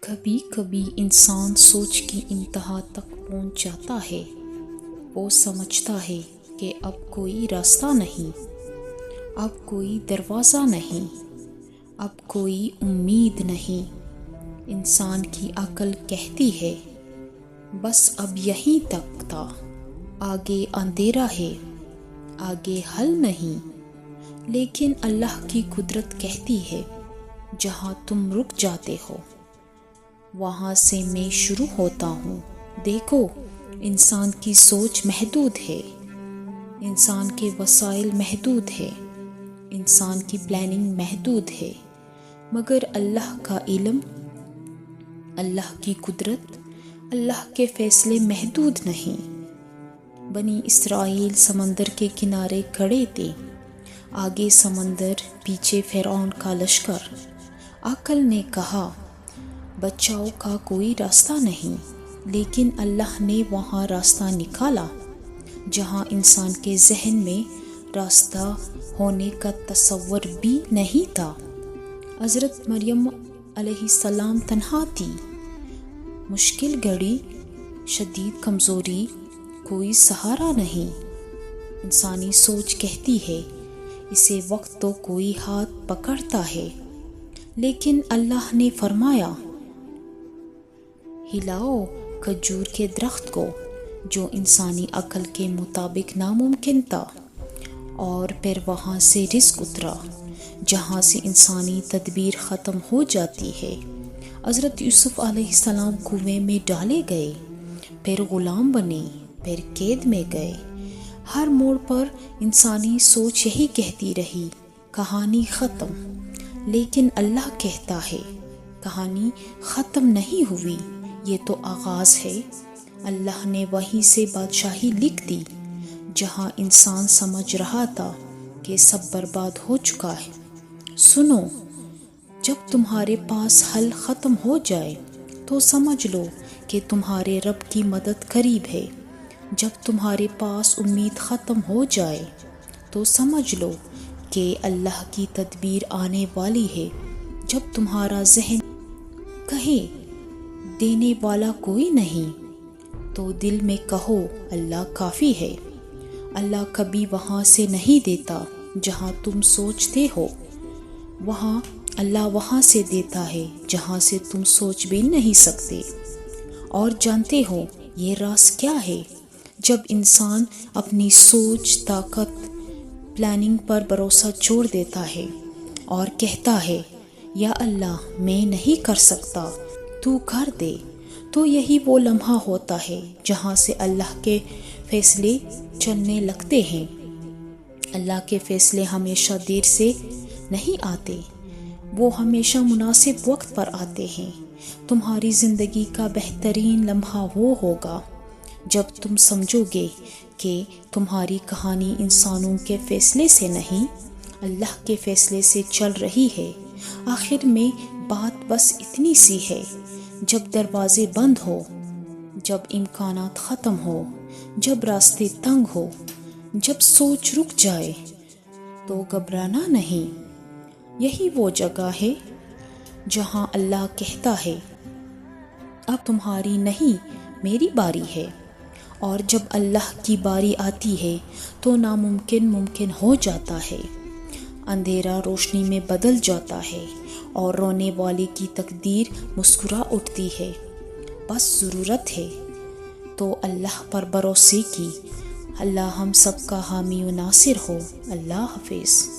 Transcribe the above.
کبھی کبھی انسان سوچ کی انتہا تک پہنچ جاتا ہے۔ وہ سمجھتا ہے کہ اب کوئی راستہ نہیں، اب کوئی دروازہ نہیں، اب کوئی امید نہیں۔ انسان کی عقل کہتی ہے بس اب یہیں تک تھا، آگے اندھیرا ہے، آگے حل نہیں۔ لیکن اللہ کی قدرت کہتی ہے جہاں تم رک جاتے ہو وہاں سے میں شروع ہوتا ہوں۔ دیکھو، انسان کی سوچ محدود ہے، انسان کے وسائل محدود ہے، انسان کی پلاننگ محدود ہے، مگر اللہ کا علم، اللہ کی قدرت، اللہ کے فیصلے محدود نہیں۔ بنی اسرائیل سمندر کے کنارے کھڑے تھے، آگے سمندر، پیچھے فرعون کا لشکر۔ عقل نے کہا بچاؤ کا کوئی راستہ نہیں، لیکن اللہ نے وہاں راستہ نکالا جہاں انسان کے ذہن میں راستہ ہونے کا تصور بھی نہیں تھا۔ حضرت مریم علیہ السلام تنہا تھی، مشکل گھڑی، شدید کمزوری، کوئی سہارا نہیں۔ انسانی سوچ کہتی ہے اسے وقت تو کوئی ہاتھ پکڑتا ہے، لیکن اللہ نے فرمایا ہلاؤ کھجور کے درخت کو، جو انسانی عقل کے مطابق ناممکن تھا، اور پھر وہاں سے رزق اترا جہاں سے انسانی تدبیر ختم ہو جاتی ہے۔ حضرت یوسف علیہ السلام کنویں میں ڈالے گئے، پھر غلام بنے، پھر قید میں گئے۔ ہر موڑ پر انسانی سوچ یہی کہتی رہی کہانی ختم، لیکن اللہ کہتا ہے کہانی ختم نہیں ہوئی، یہ تو آغاز ہے۔ اللہ نے وہیں سے بادشاہی لکھ دی جہاں انسان سمجھ رہا تھا کہ سب برباد ہو چکا ہے۔ سنو، جب تمہارے پاس حل ختم ہو جائے تو سمجھ لو کہ تمہارے رب کی مدد قریب ہے۔ جب تمہارے پاس امید ختم ہو جائے تو سمجھ لو کہ اللہ کی تدبیر آنے والی ہے۔ جب تمہارا ذہن کہے دینے والا کوئی نہیں تو دل میں کہو اللہ کافی ہے۔ اللہ کبھی وہاں سے نہیں دیتا جہاں تم سوچتے ہو، اللہ وہاں سے دیتا ہے جہاں سے تم سوچ بھی نہیں سکتے۔ اور جانتے ہو یہ راز کیا ہے؟ جب انسان اپنی سوچ، طاقت، پلاننگ پر بھروسہ چھوڑ دیتا ہے اور کہتا ہے یا اللہ میں نہیں کر سکتا، تو کر دے، تو یہی وہ لمحہ ہوتا ہے جہاں سے اللہ کے فیصلے چلنے لگتے ہیں۔ اللہ کے فیصلے ہمیشہ دیر سے نہیں آتے، وہ ہمیشہ مناسب وقت پر آتے ہیں۔ تمہاری زندگی کا بہترین لمحہ وہ ہوگا جب تم سمجھو گے کہ تمہاری کہانی انسانوں کے فیصلے سے نہیں، اللہ کے فیصلے سے چل رہی ہے۔ آخر میں بات بس اتنی سی ہے، جب دروازے بند ہو، جب امکانات ختم ہو، جب راستے تنگ ہو، جب سوچ رک جائے تو گھبرانا نہیں۔ یہی وہ جگہ ہے جہاں اللہ کہتا ہے اب تمہاری نہیں میری باری ہے۔ اور جب اللہ کی باری آتی ہے تو ناممکن ممکن ہو جاتا ہے، اندھیرا روشنی میں بدل جاتا ہے، اور رونے والے کی تقدیر مسکرا اٹھتی ہے۔ بس ضرورت ہے تو اللہ پر بھروسے کی۔ اللہ ہم سب کا حامی و ناصر ہو۔ اللہ حافظ۔